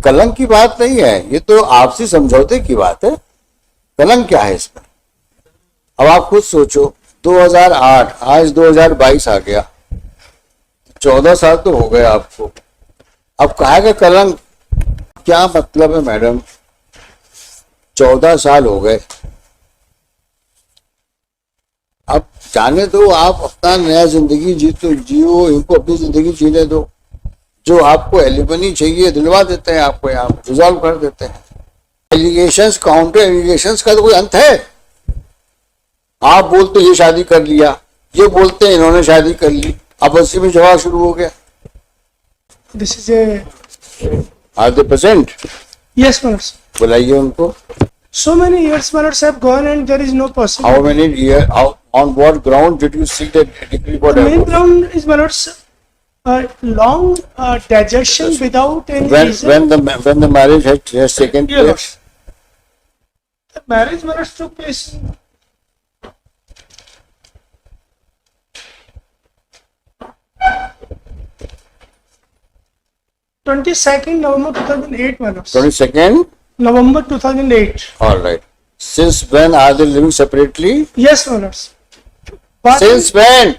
कलंक की बात नहीं है, ये तो आपसी समझौते की बात है। कलंक क्या है इसमें? अब आप खुद सोचो, 2008, आज 2022 आ गया, 14 साल तो हो गए आपको। अब कहा कि कलंक क्या मतलब है मैडम? 14 साल हो गए, अब जाने दो, आप अपना नया जिंदगी जियो, इनको अपनी जिंदगी जीने दो। जो आपको एलिमनी चाहिए दिलवा देते हैं, आपको यहाँ रिजॉल्व कर देते हैं। एलिगेशंस, काउंटर एलिगेशंस का तो कोई अंत है? आप बोलते ये शादी कर लिया, ये बोलते हैं इन्होंने शादी कर ली, अब उसी में झगड़ा शुरू हो गया। This is a are they present? Yes Manoj, बुलाइए उनको। so many years Manoj have gone and there is no possibility. How many years? On what ground did you seek that decree for The main divorce? ground is Manoj long digestion without any reason. When the marriage has taken Yes. place? The marriage Manoj took place in 22nd November 2008 Manoj. 22nd November 2008. All right. Since when are they living separately? Yes Manoj. But Since when?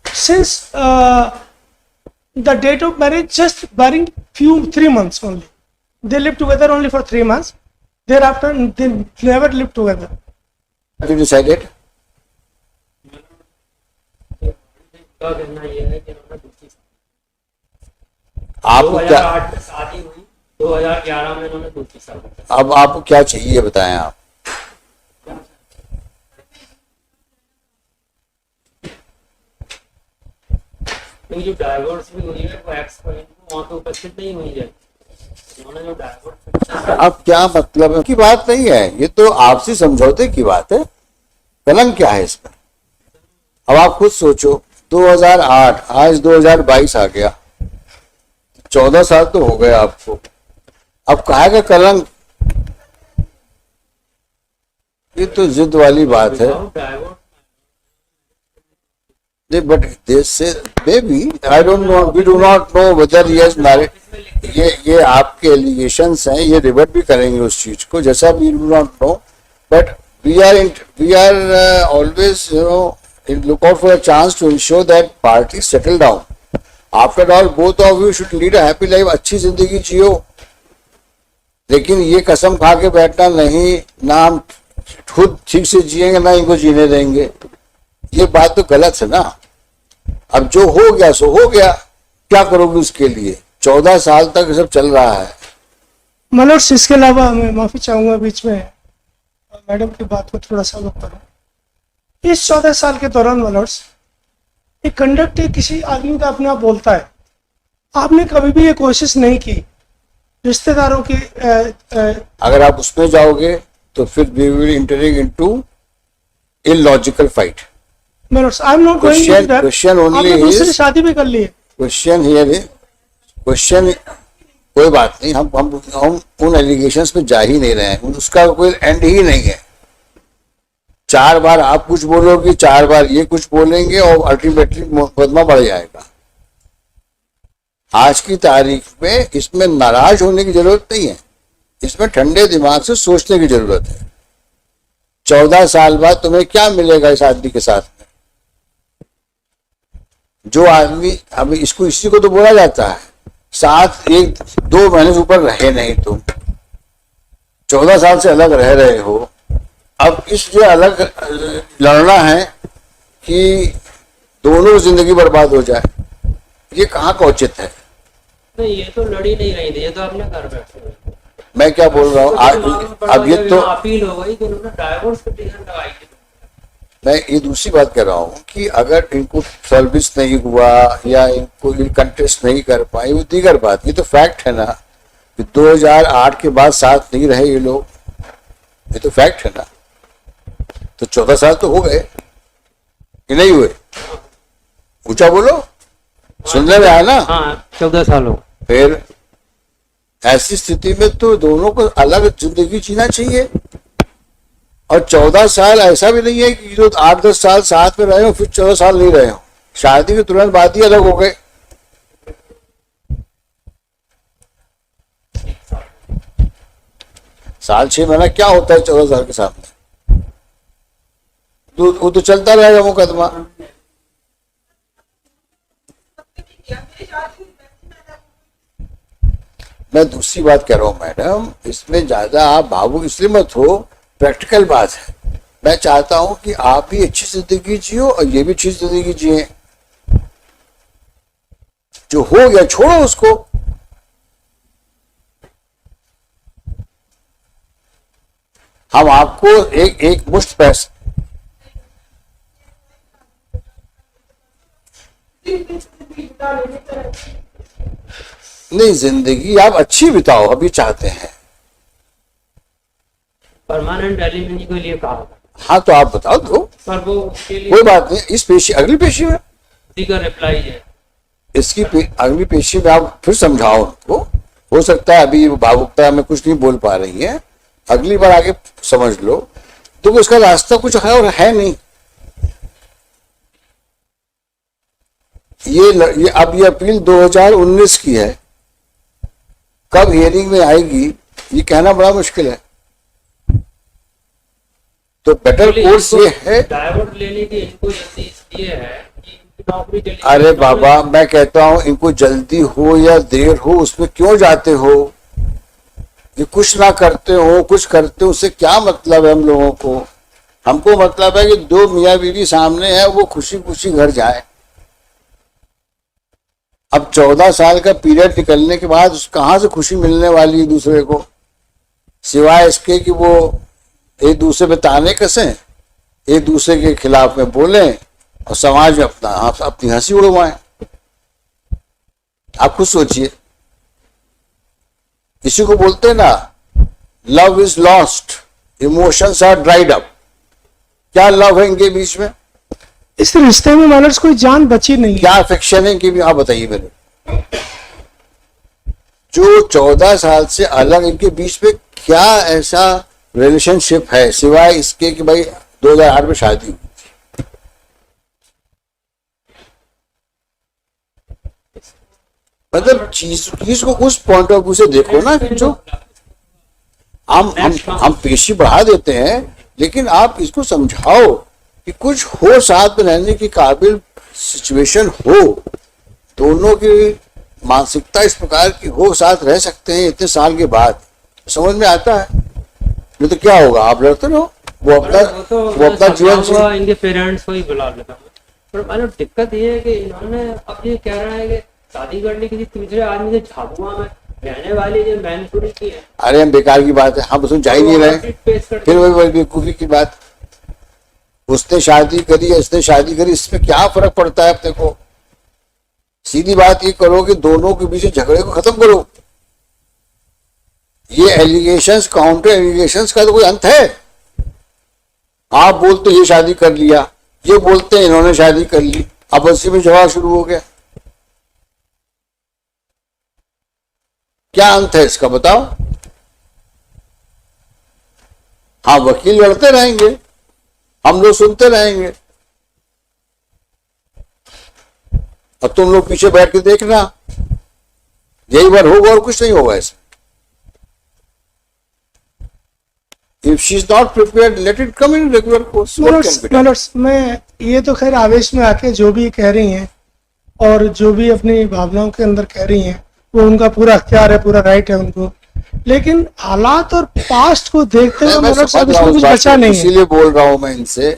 since the date of marriage, just barring 3 months only. They lived together only for 3 months. Thereafter, they never lived together. Have you decided? आप क्या, 2008 में शादी हुई, 2011 में उन्होंने दूसरी शादी। अब आपको क्या चाहिए बताएं आप? तो जो डाइवोर्स भी हुई है वो एक्स वहां तो उपस्थित नहीं हुई है, उन्होंने जो डाइवोर्स। अब क्या मतलब है की बात नहीं है, ये तो आपसी समझौते की बात है। कलंक क्या है इसमें? अब आप खुद सोचो, 2008, आज 2022 आ गया, 14 साल तो हो गए आपको। अब कहा कि कलंक, ये तो जिद वाली बात है। But they say maybe, I don't know, we do not know whether he has married. ये आपके एलिगेशंस हैं, ये रिवर्ट भी करेंगे उस चीज को, जैसा we do not know, but we are always look out for a chance to ensure that parties settle down. After all, both of you should lead a happy life, अच्छी जिंदगी जियो। लेकिन ये कसम खा के बैठना नहीं, ना हम खुद ठीक से जिएंगे ना इनको जीने देंगे, ये बात तो गलत है ना। अब जो हो गया सो हो गया, क्या करोगे उसके लिए? 14 साल तक सब चल रहा है। मनोज, इसके अलावा मैं माफी चाहूंगा बीच में मैडम की बात को थोड़ा सा रोक करूं। इस 14 साल के दौरान मनोज, एक कंडक्ट किसी आदमी का अपने आप बोलता है, आपने कभी भी ये कोशिश नहीं की रिश्तेदारों की अगर आप उसमें जाओगे तो फिर we will entering into illogical fight. Manoj, I am not going to that. Question only आपने दूसरी is, शादी भी कर ली है। क्वेश्चन हियर है, क्वेश्चन कोई बात नहीं, हम उन एलिगेशंस में जा ही नहीं रहे हैं, उसका कोई एंड ही नहीं है। 4 बार आप कुछ बोलोगे, 4 बार ये कुछ बोलेंगे और अल्टीमेटली मुकदमा बढ़ जाएगा। आज की तारीख में इसमें नाराज होने की जरूरत नहीं है, इसमें ठंडे दिमाग से सोचने की जरूरत है। 14 साल बाद तुम्हें क्या मिलेगा इस आदमी के साथ में? जो आदमी, अब इसको इसी को तो बोला जाता है, साथ 1-2 महीने से ऊपर रहे नहीं, तुम 14 साल से अलग रह रहे हो। अब इसलिए अलग लड़ना है कि दोनों की जिंदगी बर्बाद हो जाए, ये कहाँ का उचित है? नहीं, ये तो लड़ी नहीं रही थी, ये तो अपने घर बैठे हुए। मैं क्या बोल रहा हूँ, अब ये तो अपील हो गई कि उन्होंने डाइवोर्स पिटीशन लगाई थी। मैं ये दूसरी बात कर रहा हूँ कि अगर इनको सर्विस नहीं हुआ या इनको कंटेस्ट नहीं कर पाए, वो दीगर बात, ये तो फैक्ट है ना कि 2008 के बाद साथ नहीं रहे ये लोग, ये तो फैक्ट है ना। तो 14 साल तो हो गए कि नहीं हुए? ऊंचा बोलो, सुनने में आया ना? हाँ, 14 साल हो। फिर ऐसी स्थिति में तो दोनों को अलग जिंदगी जीना चाहिए। और 14 साल ऐसा भी नहीं है कि जो 8-10 साल साथ में रहे हो फिर 14 साल नहीं रहे हो, शादी के तुरंत बाद ही अलग हो गए। साल 6 महीना क्या होता है 14 साल के सामने? तो वो तो चलता रहेगा मुकदमा। मैं दूसरी बात कह रहा हूँ मैडम, इसमें ज्यादा आप भावुक इसलिए मत हो, प्रैक्टिकल बात है। मैं चाहता हूं कि आप भी अच्छी जिंदगी जियो और ये भी अच्छी जिंदगी जिए। जो हो गया छोड़ो उसको। हम आपको एक मुश्त पैसा नहीं, जिंदगी आप अच्छी बिताओ अभी चाहते हैं। परमानेंट एलिमनी के लिए कहा था, हाँ तो आप बताओ तो, पर वो उसके लिए कोई बात नहीं। इस पेशी अगली पेशी में उसी का रिप्लाई है। इसकी अगली पेशी में आप फिर समझाओ उनको। हो सकता है अभी भावुकता में कुछ नहीं बोल पा रही है, अगली बार आगे समझ लो। तो उसका रास्ता कुछ है और है नहीं। ये अब ये अपील 2019 की है, कब हियरिंग में आएगी ये कहना बड़ा मुश्किल है। तो बेटर कोर्स ये है। डाइवर्ट लेने की इनको जल्दी इसलिए है कि इनकी नौकरी जल्दी। अरे बाबा, मैं कहता हूं इनको जल्दी हो या देर हो उसमें क्यों जाते हो? ये कुछ ना करते हो कुछ करते हो, उससे क्या मतलब है हम लोगों को? हमको मतलब है कि दो मियाँ बीवी सामने है, वो खुशी खुशी घर जाए। अब 14 साल का पीरियड निकलने के बाद कहां से खुशी मिलने वाली है दूसरे को, सिवाय इसके कि वो एक दूसरे पे ताने कसें, एक दूसरे के खिलाफ में बोलें और समाज में अपनी हंसी उड़वाएं। आप खुद सोचिए, इसी को बोलते हैं ना, love is lost, emotions are dried up. क्या लव है इनके बीच में? इस रिश्ते में मैनर्स कोई जान बची नहीं है। क्या अफेक्शन है इनके भी? आप बताइए मेरे। जो 14 साल से अलग इनके बीच में क्या ऐसा रिलेशनशिप है सिवाय इसके कि भाई 2008 में शादी हुई? मतलब चीज को उस पॉइंट ऑफ व्यू से देखो ना। जो हम पेशी बढ़ा देते हैं, लेकिन आप इसको समझाओ कि कुछ हो, साथ में रहने की काबिल सिचुएशन हो, दोनों की मानसिकता इस प्रकार की हो, साथ रह सकते हैं इतने साल के बाद। समझ में आता है? नहीं तो क्या होगा, आप लड़ते रहो, वो अपना जीवन हुआ, इनके पेरेंट्स को ही बुला लेता हूँ। पर मतलब दिक्कत ये है कि इन्होंने अब ये कह रहा है कि शादी करने किसी तीसरे आदमी से झाबुआ में रहने वाली जो मैनपुरी की है। अरे हम बेकार की बात है, हम उसमें जा ही नहीं रहे। फिर वही बेवकूफी की बात, उसने शादी करी या इसने शादी करी, इसमें क्या फर्क पड़ता है अपने को? सीधी बात ये करो कि दोनों के बीच झगड़े को खत्म करो। ये एलिगेशंस, काउंटर एलिगेशंस का तो कोई अंत है? आप बोलते ये शादी कर लिया, ये बोलते हैं इन्होंने शादी कर ली, अब उसी में झगड़ा शुरू हो गया। क्या अंत है इसका बताओ? हाँ, वकील लड़ते रहेंगे, हम लोग सुनते रहेंगे, अब तुम लोग पीछे बैठ के देखना, यही बार होगा और कुछ नहीं होगा इसमें। If she is not prepared, let it come in regular course. What can be done? Manners मैं ये तो खैर आवेश में आके जो भी कह रही हैं और जो भी अपनी भावनाओं के अंदर कह रही हैं, वो उनका पूरा अख्तियार है, पूरा राइट है उनको। लेकिन हालात और पास्ट को देखते हुए मैनर्स अब इसमें कुछ बचा नहीं है। इसीलिए बोल रहा हूं मैं इनसे,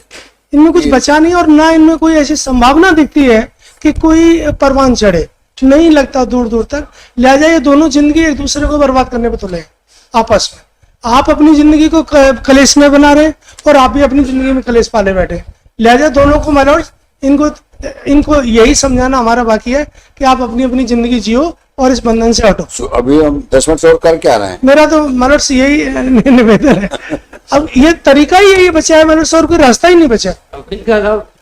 इनमें कुछ बचा नहीं, और ना इनमें कोई ऐसी संभावना दिखती है कि कोई परवान चढ़े, नहीं लगता दूर दूर तक। लिहाजा ये दोनों जिंदगी एक दूसरे को बर्बाद करने पे तुले आपस में। आप अपनी जिंदगी को कलेश में बना रहे और आप भी अपनी जिंदगी में कलेश पाले बैठे। लिहाजा दोनों को मैनर्स, इनको यही समझाना हमारा बाकी है कि आप अपनी अपनी जिंदगी जियो और इस बंधन से हटो। अभी हम 10 मिनट और कर क्या रहे हैं? मेरा तो मैनर्स यही निवेदन है। अब ये तरीका ही यही बचा है मैनर्स, और कोई रास्ता ही नहीं बचा,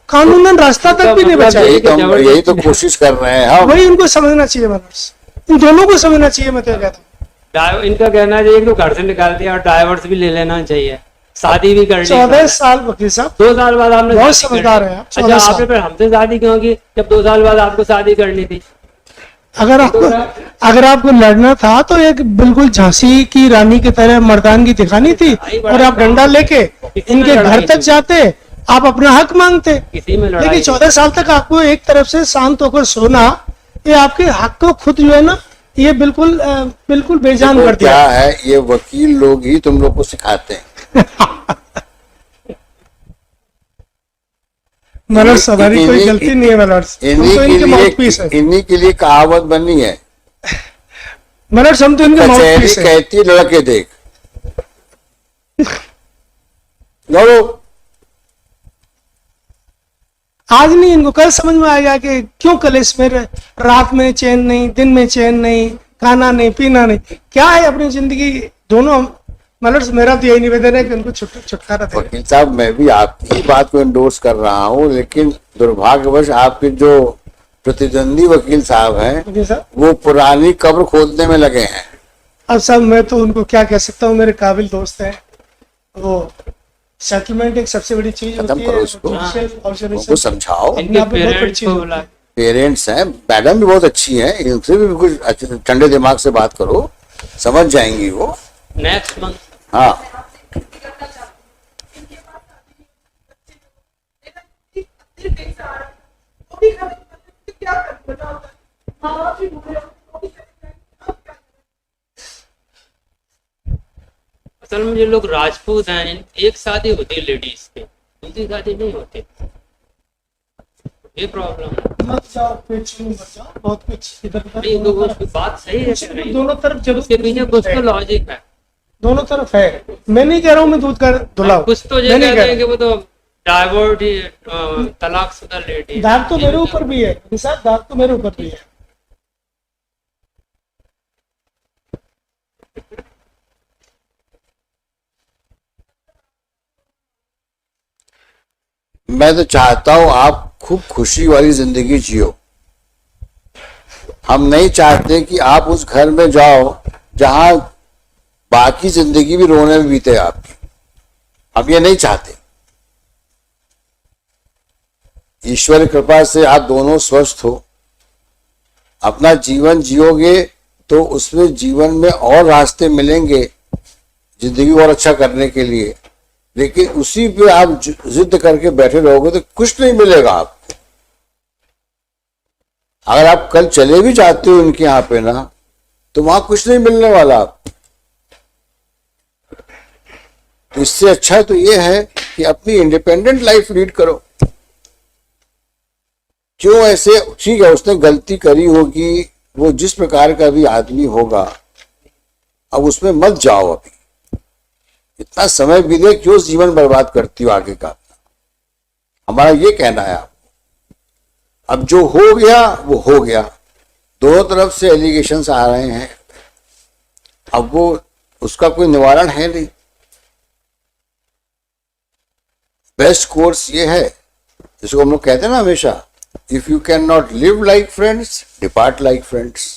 कानूनन रास्ता तक भी नहीं बचा। यही तो कोशिश कर रहे हैं हम। वही उनको समझना चाहिए मैनर्स, इन दोनों को समझना चाहिए। मैं तो कहता हूँ इनका कहना चाहिए कि घर से निकाल दिया और डाइवर्स भी ले लेना चाहिए, शादी भी करनी। 14 साल वकील साहब, 2 साल बाद आपने बहुत समझदार है। अच्छा, आपने फिर हमसे शादी क्यों की जब 2 साल बाद आपको शादी करनी थी? अगर आपको लड़ना था तो एक बिल्कुल झांसी की रानी की तरह मर्दानगी दिखानी थी, और आप डंडा लेके इनके घर तक जाते, आप अपना हक मांगते। किसी में लड़ाई लेकिन 14 साल तक आपको एक तरफ से शांत होकर सोना, ये आपके हक को खुद जो है ना, ये बिल्कुल बेजान देखो कर दिया। क्या है, ये वकील लोग ही तुम लोग को सिखाते हैं। मलर्स हमारी कोई इन्हीं- गलती नहीं है मलर्स, हम इन्हीं तो इनके माउथपीस है। इन्हीं के लिए कहावत बनी है, मलर्स हम तो इनके कचहरी माउथपीस है। कहती लड़के देख। लड़ो। आज नहीं, इनको कल समझ में आएगा कि क्यों कलेश में रात में चैन नहीं, दिन में चैन नहीं, खाना नहीं, पीना नहीं, क्या है अपनी जिंदगी। दोनों मलर्स, मेरा तो यही निवेदन है कि उनको छुटकारा दे। वकील साहब, मैं भी आपकी बात को एंडोर्स कर रहा हूँ, लेकिन दुर्भाग्यवश आपके जो प्रतिद्वंदी वकील साहब हैं, जी सर। वो पुरानी कब्र खोदने में लगे हैं। अब साहब मैं तो उनको क्या कह सकता हूँ, मेरे काबिल दोस्त हैं वो। सेटलमेंट एक सबसे बड़ी चीज खत्म होती है। करो उसको। judicial उनको observation समझाओ। इनके यहाँ पे बहुत बड़ी पेरेंट्स चीज को होती बुला। है। पेरेंट्स हैं, मैडम भी बहुत अच्छी हैं, इनसे भी कुछ ठंडे दिमाग से बात करो, समझ जाएंगी वो। नेक्स्ट मंथ हाँ, असल में जो लोग राजपूत हैं, एक शादी होती है लेडीज की, दूसरी शादी नहीं होती, ये प्रॉब्लम है। मत जाओ, कुछ नहीं, मत जाओ, बहुत कुछ इधर नहीं, तो उसकी बात सही है कि नहीं, दोनों तरफ जरूर उसके पीछे कुछ तो लॉजिक है। दोनों तरफ है। मैं नहीं कह रहा हूँ मैं दूध का धुलाऊं, कुछ तो मैं ये नहीं कहते कह हैं कि रहा। वो तो डाइवोर्स ही तलाकशुदा लेडी। दाग तो मेरे ऊपर भी है निसार, दाग तो मेरे ऊपर भी है। मैं तो चाहता हूं आप खूब खुशी वाली जिंदगी जियो। हम नहीं चाहते कि आप उस घर में जाओ जहां बाकी जिंदगी भी रोने में बीते आपकी। हम ये नहीं चाहते। ईश्वर की कृपा से आप दोनों स्वस्थ हो, अपना जीवन जियोगे तो उसमें जीवन में और रास्ते मिलेंगे जिंदगी और अच्छा करने के लिए। लेकिन उसी पे आप जिद करके बैठे रहोगे तो कुछ नहीं मिलेगा आपको। अगर आप कल चले भी जाते हो इनके यहाँ पे ना, तो वहां कुछ नहीं मिलने वाला आपको। तो इससे अच्छा तो ये है कि अपनी इंडिपेंडेंट लाइफ लीड करो। क्यों ऐसे? ठीक है, उसने गलती करी होगी, वो जिस प्रकार का भी आदमी होगा, अब उसमें मत जाओ। अभी इतना समय बीते, क्यों जीवन बर्बाद करती हो आगे का? हमारा ये कहना है आपको। अब जो हो गया वो हो गया। दोनों तरफ से एलिगेशंस आ रहे हैं, अब वो उसका कोई निवारण है नहीं। बेस्ट कोर्स ये है, जिसको हम लोग कहते हैं ना हमेशा, if you can not live like friends, depart like friends.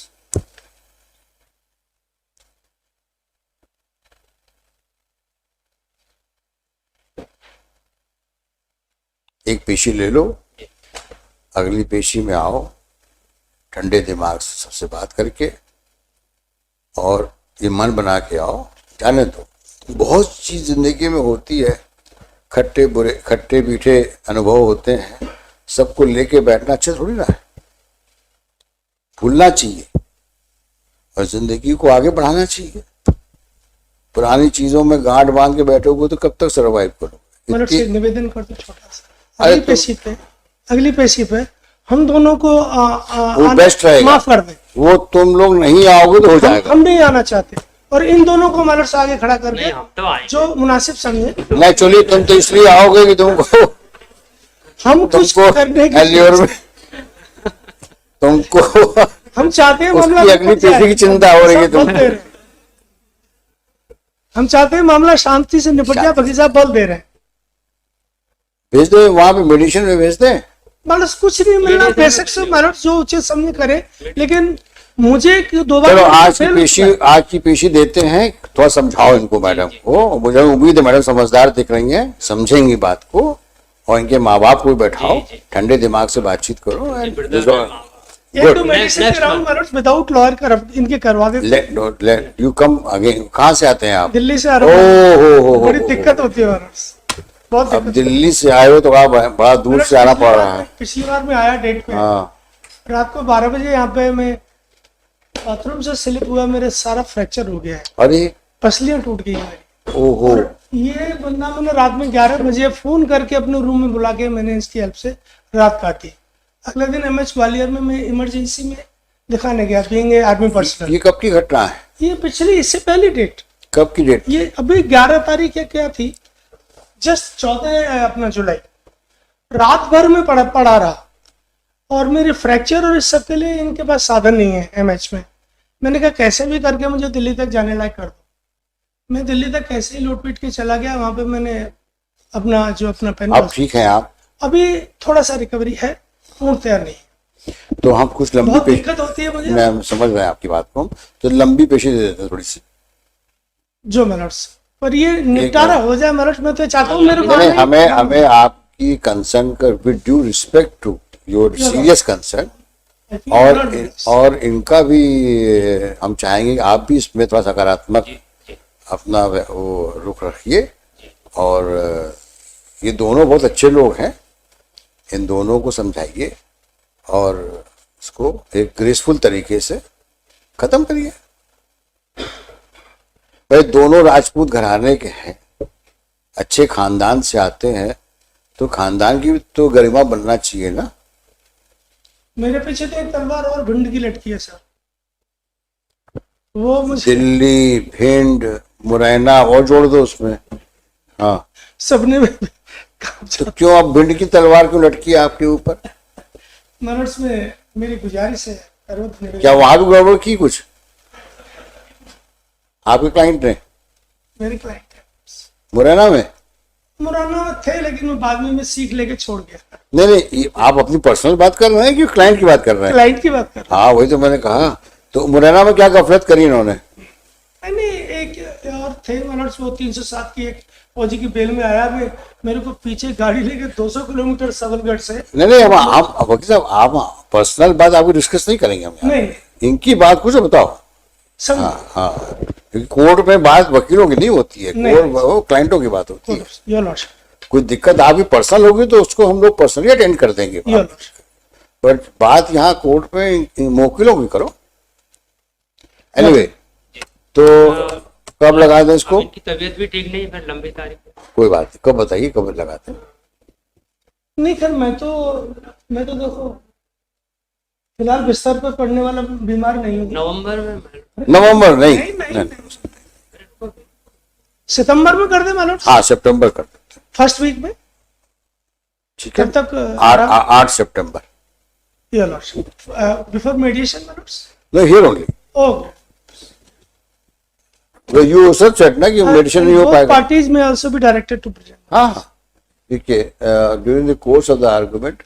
एक पेशी ले लो, अगली पेशी में आओ ठंडे दिमाग से सबसे बात करके, और ये मन बना के आओ। जाने दो, बहुत चीज जिंदगी में होती है, खट्टे बुरे खट्टे मीठे अनुभव होते हैं, सबको लेके बैठना अच्छा थोड़ी ना है। भूलना चाहिए और जिंदगी को आगे बढ़ाना चाहिए। पुरानी चीजों में गांठ बांध के बैठोगे तो कब तक सर्वाइव करोगे? मतलब से निवेदन कर दो छोटा सा, अरे अगली पेशी पे हम दोनों को वो बेस्ट रहेगा। माफ कर दे। वो तुम लोग नहीं आओगे तो हो जाएगा। हम नहीं आना चाहते, और इन दोनों को मलर्स आगे खड़ा नहीं, करके हम तो आएंगे। जो मुनासिब समझे। नेचुरली तुम तो इसलिए आओगे कि तुमको हम कुछ करने की एल्योर में तुमको हम चाहते हैं मामला उसकी अगली निपट जाए। पेशी की चिंता हो रही है सब बल तुमको। दे रहे हैं। हम चाहते हैं मामला शांति से निपट जाए, बाकी साहब बल दे रहे हैं। भेज दो वहां पे, मेडिसिन में भेज दें। मतलब कुछ नहीं मिलना, बेसिक से मलर्स जो उचित समझ करे। लेकिन मुझे चलो आज की पेशी देते हैं, थोड़ा समझाओ इनको मैडम को। मुझे उम्मीद है मैडम समझदार दिख रही हैं, समझेंगी बात को, और इनके माँ बाप को बैठाओ, जी। ठंडे दिमाग से बातचीत करो। एक Good. दो मेडिसिन Next के राउंड month. मालूम विदाउट लॉयर कर इनके करवा देते। Let you come again. कहाँ से आते हैं आप? दिल्ली से आ ओ रहा हूँ, हो बड़ी दिक्कत होती है मालूम, बहुत अब दिक्कत। दिल्ली से आए हो तो आप बड़ा दूर से आना पड़ रहा है। पिछली बार मैं आया डेट पे, हाँ, रात को 12 बजे यहाँ पे मैं बाथरूम से स्लिप हुआ, मेरे सारा फ्रैक्चर हो गया है, अरे पसलियां टूट गई मेरी। ओहो, ये बंदा मैंने रात में 11 बजे फोन करके अपने रूम में बुला के मैंने इसकी हेल्प से रात काटी। अगले दिन एमएच ग्वालियर में मैं इमरजेंसी में दिखाने गया, बीइंग ए आर्मी पर्सनल। ये कब की घटना है? ये पिछली, इससे पहली डेट, कब की डेट? ये अभी 11 तारीख या क्या थी, जस्ट 14 अपना जुलाई, रात भर में पड़ा रहा। और मेरे फ्रैक्चर और इस सब के लिए इनके पास साधन नहीं है एमएच में। मैंने कहा कैसे भी करके मुझे दिल्ली तक जाने लायक कर दो। मैं दिल्ली तक कैसे ही लौट पीट के चला गया, वहां पे मैंने अपना जो अपना पेन, अब ठीक है आप? अभी थोड़ा सा रिकवरी है, पूर्णतया नहीं। तो हम कुछ लंबी बहुत पेश, दिक्कत होती है मुझे मैं समझ रहा हूँ आपकी बात को, तो लंबी पेशी दे देते हैं थोड़ी सी। जो मेलर्स, पर ये निपटारा हो जाए मेलर्स। मैं तो चाहता हूँ मेरे को नहीं, आने- हमें आपकी कंसर्न कर, with due respect to your serious concern, I think I'm not doing this. और इनका भी हम चाहेंगे कि आप भी इसमें थोड़ा सकारात्मक अपना वो रुख रखिए। और ये दोनों बहुत अच्छे लोग हैं, इन दोनों को समझाइए और इसको एक ग्रेसफुल तरीके से खत्म करिए। भाई दोनों राजपूत घराने के हैं, अच्छे खानदान से आते हैं, तो खानदान की भी तो गरिमा बनना चाहिए ना। मेरे पीछे तो एक तलवार और भिंड की लटकी है सर, वो मुझे दिल्ली, भिंड, मुरैना और जोड़ दो उसमें। हाँ, सपने में तो क्यों अब भिंड की तलवार क्यों लटकी है आपके ऊपर? मनोट्स में मेरी गुजारिश है, करो तो निवेदन। क्या वहां भी गड़बड़ की कुछ आपके क्लाइंट ने मेरे क्लाइंट है, मुरैना में? मुराना में थे, लेकिन मैं बाद में मैं सीख लेके छोड़ गया। नहीं नहीं, ये आप अपनी पर्सनल बात कर रहे हैं कि क्लाइंट की बात कर रहे हैं? क्लाइंट की बात कर रहा हाँ, वही तो मैंने कहा। तो मुरैना में क्या गफलत करी इन्होंने? हूँ। नहीं, एक और थे मनोट्स, वो 307 की एक फौजी की बेल में आया, मेरे को पीछे गाड़ी लेके 200 किलोमीटर सबलगढ़ से। नहीं हम वकील साहब, आप पर्सनल बात आपको डिस्कस नहीं करेंगे हम यहाँ। नहीं, इनकी बात कुछ बताओ। सब हाँ, क्योंकि कोर्ट में बात वकीलों की नहीं होती है, नहीं। कोर्ट वो क्लाइंटों की बात होती है। योर लॉर्डशिप, कोई दिक्कत आपकी पर्सनल होगी तो उसको हम लोग पर्सनली अटेंड कर देंगे, योर लॉर्डशिप। बट बात यहाँ कोर्ट में मोकिलों की करो। एनीवे, तो कब लगा दें इसको? अब इनकी तबीयत भी ठीक नहीं है, फिर लंबी तारीख है। कोई बात नहीं, कब बताइए, कब लगाते हैं? नहीं खैर, मैं तो देखो फिलहाल बिस्तर पर पड़ने वाला बीमार नहीं हूँ। नवंबर में नवंबर नहीं, नहीं। सितंबर में कर दे मालूम, हाँ सितंबर कर देते हैं। फर्स्ट वीक में, ठीक है, तब तक 8 सितंबर। योर लॉर्डशिप, बिफोर मेडिएशन मालूम। No, here only. ओके, तो यू सर सेड ना कि मेडिसिन नहीं हो पाएगा। पार्टीज में also be directed to present. हाँ, ठीक है। During the course of the argument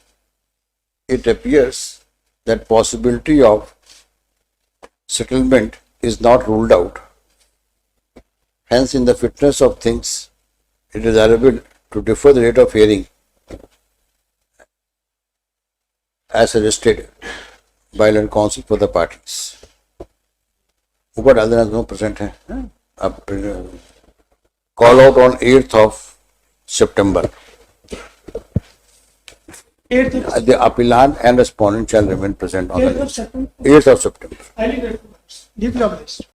it appears that possibility of settlement is not ruled out. Hence, in the fitness of things, it is desirable to defer the date of hearing as suggested by learned counsel for the parties. ऊपर डाल देना, दोनों present हैं। अब call out on 8th of September. 8th The appellant and respondent shall remain present on the 8th of list. September. 8th of September. Highly grateful. Deeply obliged.